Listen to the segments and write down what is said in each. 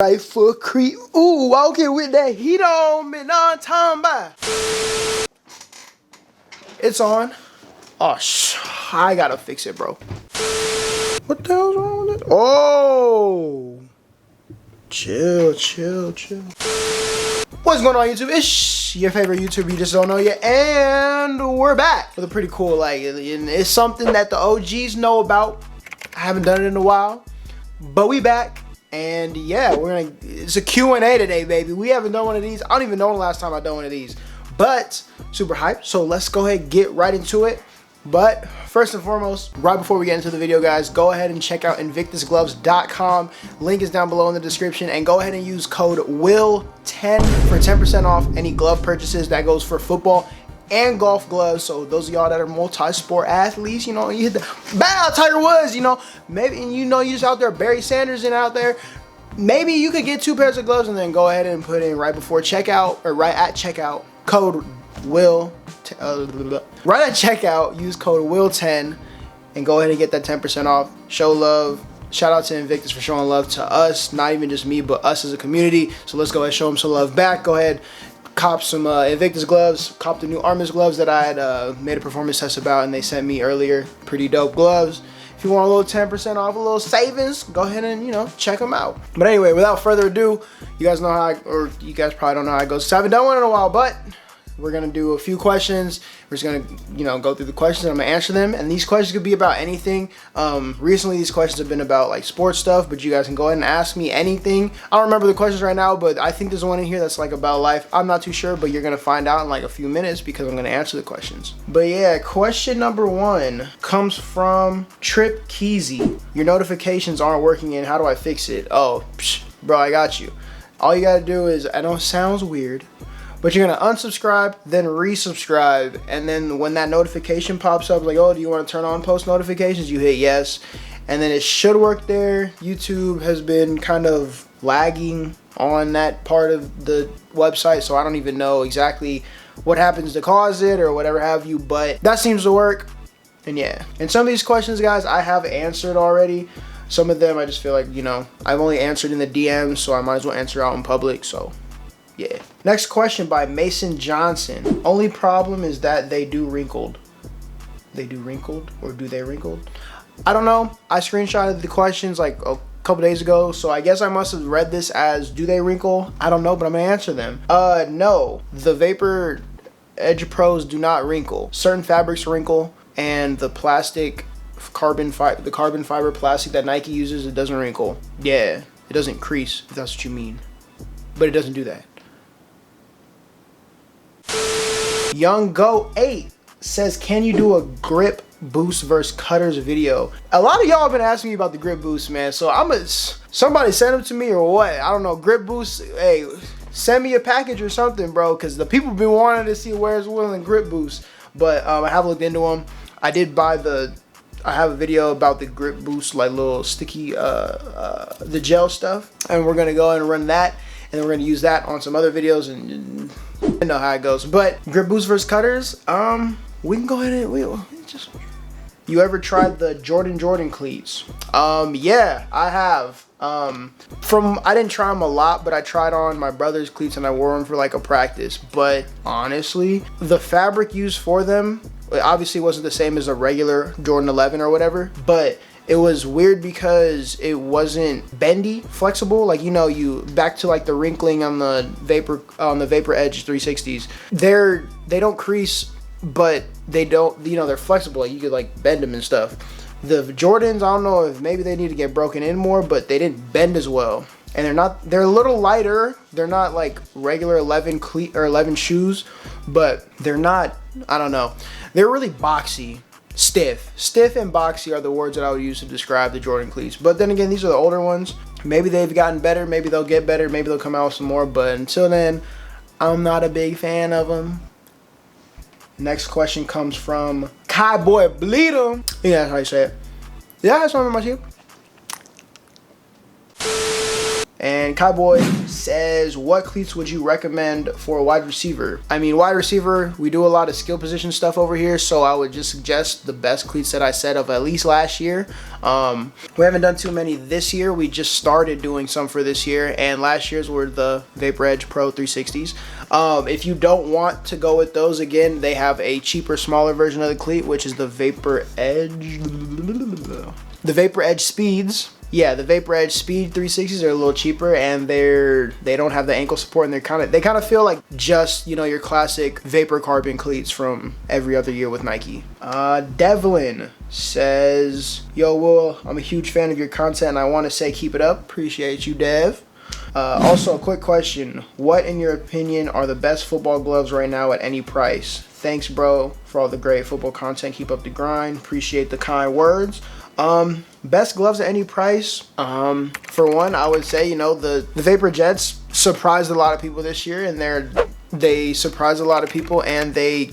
Right foot creep. Ooh, walking with that heat on me, non time by. It's on. Oh, I gotta fix it, bro. What the hell's wrong with it? Oh, chill. What's going on, YouTube? It's your favorite YouTuber you just don't know yet, and we're back with a pretty cool, like, it's something that the OGs know about. I haven't done it in a while, but we back. And yeah, it's a Q&A today, baby. We haven't done one of these. I don't even know the last time I done one of these, but super hyped. So let's go ahead and get right into it. But first and foremost, right before we get into the video, guys, go ahead and check out invictusgloves.com. Link is down below in the description, and go ahead and use code WILL10 for 10% off any glove purchases. That goes for football and golf gloves. So those of y'all that are multi-sport athletes, you know, you hit the bow Tiger Woods, you know, maybe, and you know, you just out there Barry Sanders and out there, maybe you could get 2 pairs of gloves and then go ahead and put in right before checkout or right at checkout code WILL right at checkout, use code WILL10 and go ahead and get that 10% off. Show love. Shout out to Invictus for showing love to us, not even just me, but us as a community. So let's go ahead and show them some love back. Go ahead, cop some Invictus gloves, cop the new Armis gloves that I had made a performance test about and they sent me earlier. Pretty dope gloves. If you want a little 10% off, a little savings, go ahead and, you know, check them out. But anyway, without further ado, you guys know how or you guys probably don't know how it goes. So I haven't done one in a while, but we're gonna do a few questions. We're just gonna, you know, go through the questions and I'm gonna answer them. And these questions could be about anything. Recently, these questions have been about like sports stuff, but you guys can go ahead and ask me anything. I don't remember the questions right now, but I think there's one in here that's like about life. I'm not too sure, but you're gonna find out in like a few minutes because I'm gonna answer the questions. But yeah, question number 1 comes from Trip Keezy. Your notifications aren't working and how do I fix it? Oh, bro, I got you. All you gotta do is, I know it sounds weird, but you're gonna unsubscribe, then resubscribe, and then when that notification pops up, like, oh, do you want to turn on post notifications? You hit yes, and then it should work there. YouTube has been kind of lagging on that part of the website, so I don't even know exactly what happens to cause it or whatever have you, but that seems to work. And yeah, and some of these questions, guys, I have answered already. Some of them I just feel like, you know, I've only answered in the DMs, so I might as well answer out in public, so yeah. Next question by Mason Johnson. Only problem is that they do wrinkled. They do wrinkled or do they wrinkled? I don't know. I screenshotted the questions like a couple days ago, so I guess I must have read this as do they wrinkle? I don't know, but I'm gonna answer them. No. The Vapor Edge Pros do not wrinkle. Certain fabrics wrinkle, and the carbon fiber plastic that Nike uses, it doesn't wrinkle. Yeah, it doesn't crease, if that's what you mean. But it doesn't do that. Young Go 8 says, can you do a grip boost versus cutters video? A lot of y'all have been asking me about the grip boost, man, so somebody send them to me or what? I don't know. Grip boost, hey, send me a package or something, bro, because the people have been wanting to see Where's Will and grip boost. But I have looked into them. I did buy I have a video about the grip boost, like little sticky the gel stuff, and we're gonna go and run that, and then we're gonna use that on some other videos, and I know how it goes. But grip boost versus cutters, we can go ahead and you ever tried the Jordan cleats? Yeah, I have. I didn't try them a lot, but I tried on my brother's cleats and I wore them for like a practice. But honestly, the fabric used for them, it obviously wasn't the same as a regular Jordan 11 or whatever, but it was weird because it wasn't bendy, flexible. Like, you know, back to like the wrinkling on the Vapor Edge 360s. They don't crease, but they don't, you know, they're flexible. Like, you could like bend them and stuff. The Jordans, I don't know if maybe they need to get broken in more, but they didn't bend as well. And they're a little lighter. They're not like regular 11 cleat or 11 shoes, but they're not, I don't know. They're really boxy. Stiff and boxy are the words that I would use to describe the Jordan cleats. But then again, these are the older ones. Maybe they've gotten better. Maybe they'll get better. Maybe they'll come out with some more. But until then, I'm not a big fan of them. Next question comes from Kai Boy Bleed 'em. Yeah, that's how you say it. Yeah, that's one of my shoes. And Cowboy says, what cleats would you recommend for a wide receiver? I mean, wide receiver, we do a lot of skill position stuff over here, so I would just suggest the best cleats that I said of at least last year. We haven't done too many this year. We just started doing some for this year, and last year's were the Vapor Edge Pro 360s. If you don't want to go with those, again, they have a cheaper, smaller version of the cleat, which is the Vapor Edge. The Vapor Edge Speeds. Yeah, the Vapor Edge Speed 360s are a little cheaper, and they don't have the ankle support, and they kind of feel like just, you know, your classic Vapor Carbon cleats from every other year with Nike. Devlin says, yo, Will, I'm a huge fan of your content, and I want to say keep it up. Appreciate you, Dev. Also, a quick question. What, in your opinion, are the best football gloves right now at any price? Thanks, bro, for all the great football content. Keep up the grind. Appreciate the kind words. Best gloves at any price. For one, I would say, you know, the Vapor Jets surprised a lot of people this year, and they surprised a lot of people, and they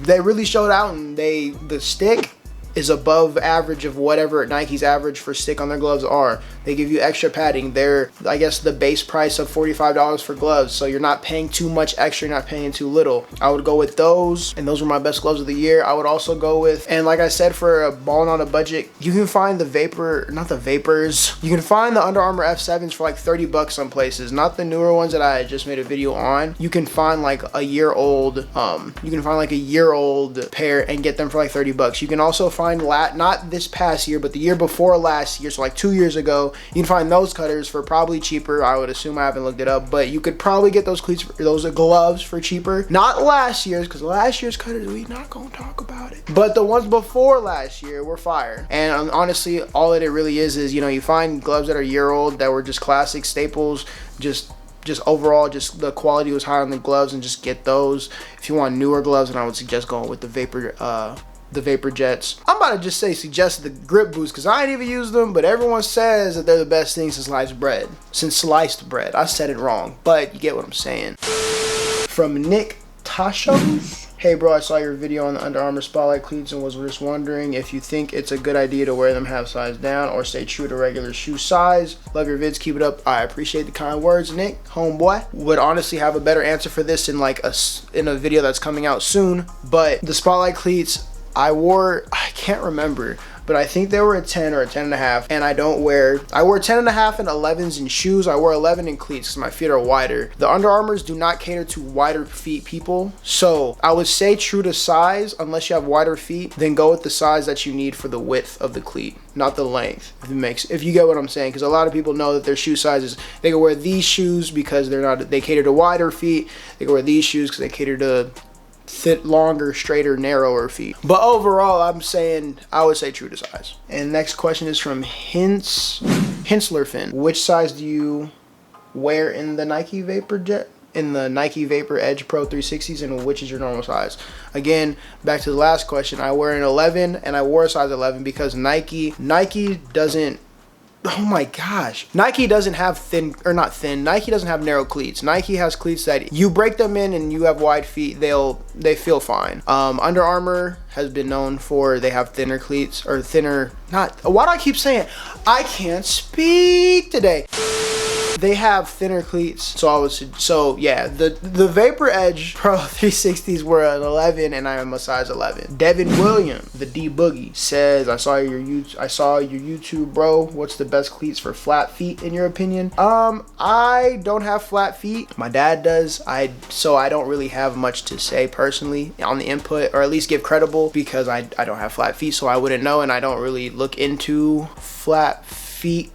really showed out, and the stick is above average of whatever Nike's average for stick on their gloves are. They give you extra padding. They're, I guess, the base price of $45 for gloves, so you're not paying too much extra, you're not paying too little. I would go with those, and those were my best gloves of the year. I would also go with, and like I said, for a balling on a budget, you can find the you can find the Under Armour F7s for like 30 bucks some places, not the newer ones that I just made a video on. You can find like a year old pair and get them for like 30 bucks. You can also find not this past year, but the year before last year, so like 2 years ago, you can find those cutters for probably cheaper. I would assume, I haven't looked it up, but you could probably get those cleats, those gloves for cheaper. Not last year's, because last year's cutters, we not gonna talk about it, but the ones before last year were fire. And honestly, all that it really is, you know, you find gloves that are year old that were just classic staples, just overall, just the quality was high on the gloves, and just get those. If you want newer gloves, then I would suggest going with the Vapor Jets. I'm about to just say suggest the grip boots, because I ain't even used them, but everyone says that they're the best thing since sliced bread. I said it wrong, but you get what I'm saying. From Nick Tashos. Hey bro, I saw your video on the Under Armour Spotlight cleats and was just wondering if you think it's a good idea to wear them half size down or stay true to regular shoe size. Love your vids, keep it up. I appreciate the kind words, Nick. Homeboy would honestly have a better answer for this in like in a video that's coming out soon. But the Spotlight cleats I can't remember, but I think they were a 10 or a 10 and a half, and I wore 10 and a half and 11s in shoes. I wore 11 in cleats because my feet are wider. The Under Armours do not cater to wider feet people, so I would say true to size. Unless you have wider feet, then go with the size that you need for the width of the cleat, not the length, if you get what I'm saying. Because a lot of people know that their shoe sizes, they can wear these shoes because they cater to wider feet. They can wear these shoes because they cater to longer, straighter, narrower feet. But overall, I'm saying I would say true to size. And next question is from Hinslerfin. Which size do you wear in the Nike Vapor Edge Pro 360s, and which is your normal size? Again, back to the last question, I wear an 11, and I wore a size 11 because Nike doesn't, oh my gosh, Nike doesn't have Nike doesn't have narrow cleats. Nike has cleats that you break them in and you have wide feet, they feel fine. Under Armour has been known for, they have thinner cleats, or thinner, why do I keep saying it? I can't speak today. They have thinner cleats, so yeah, the Vapor Edge Pro 360s were an 11, and I am a size 11. Devin William, the D Boogie, says, I saw your YouTube, bro. What's the best cleats for flat feet in your opinion? I don't have flat feet. My dad does. So I don't really have much to say personally on the input, or at least give credible, because I don't have flat feet, so I wouldn't know, and I don't really look into flat feet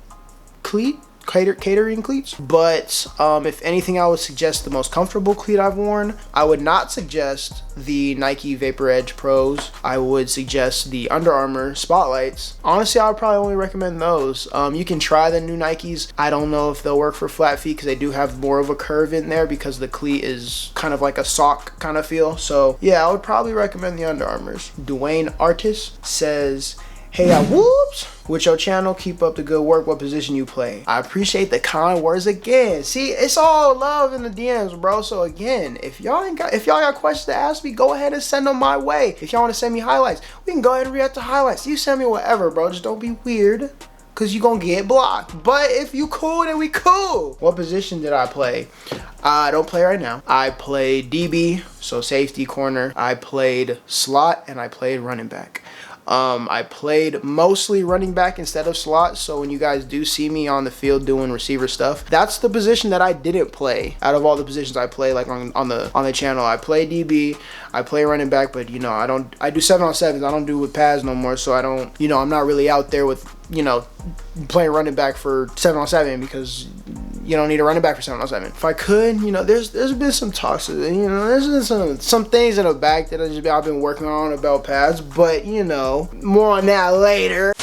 catering cleats. But if anything, I would suggest the most comfortable cleat I've worn. I would not suggest the Nike Vapor Edge Pros. I would suggest the Under Armour Spotlights. Honestly, I would probably only recommend those. You can try the new Nikes. I don't know if they'll work for flat feet because they do have more of a curve in there, because the cleat is kind of like a sock kind of feel. So yeah, I would probably recommend the Under Armours. Dwayne Artis says, hey, whoops, with your channel, keep up the good work. What position you play? I appreciate the kind words again. See, it's all love in the DMs, bro. So again, if y'all got questions to ask me, go ahead and send them my way. If y'all want to send me highlights, we can go ahead and react to highlights. You send me whatever, bro. Just don't be weird. because you're going to get blocked. But if you cool, then we cool. What position did I play? I don't play right now. I played DB, so safety, corner. I played slot, and I played running back. I played mostly running back instead of slot, so when you guys do see me on the field doing receiver stuff, that's the position that I didn't play out of all the positions I play, like on the channel. I play DB, I play running back, but you know, I do 7-on-7s. I don't do with pads no more, so I don't, you know, I'm not really out there with, you know, playing running back for 7-on-7 because you don't need a running back for 7-on-7. If I could, you know, there's been some talks, you know, there's been some things in the back that I've been working on about pads, but you know, more on that later.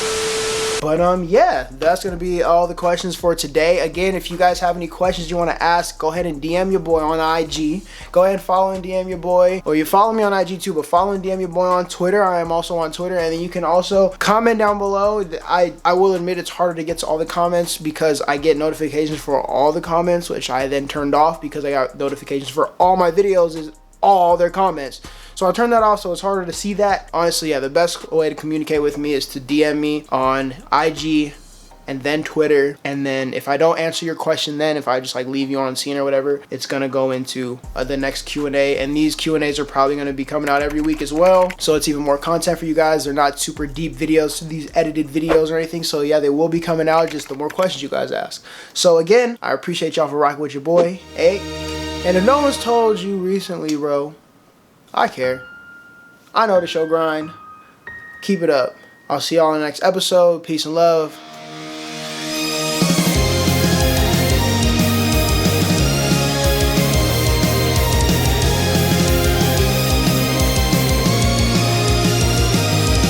But yeah, that's gonna be all the questions for today. Again, if you guys have any questions you want to ask, go ahead and DM your boy on IG. Go ahead and follow and DM your boy, or you follow me on IG too, but follow and DM your boy on Twitter. I am also on Twitter, and then you can also comment down below. I will admit it's harder to get to all the comments because I get notifications for all the comments, which I then turned off because I got notifications for all my videos is all their comments. So I turned that off, so it's harder to see that. Honestly, yeah, the best way to communicate with me is to DM me on IG and then Twitter. And then if I don't answer your question then, if I just like leave you on scene or whatever, it's gonna go into the next Q&A. And these Q&As are probably gonna be coming out every week as well. So it's even more content for you guys. They're not super deep videos, these edited videos or anything. So yeah, they will be coming out, just the more questions you guys ask. So again, I appreciate y'all for rocking with your boy, hey. And if no one's told you recently, bro, I care. I know the show grind. Keep it up. I'll see y'all in the next episode. Peace and love.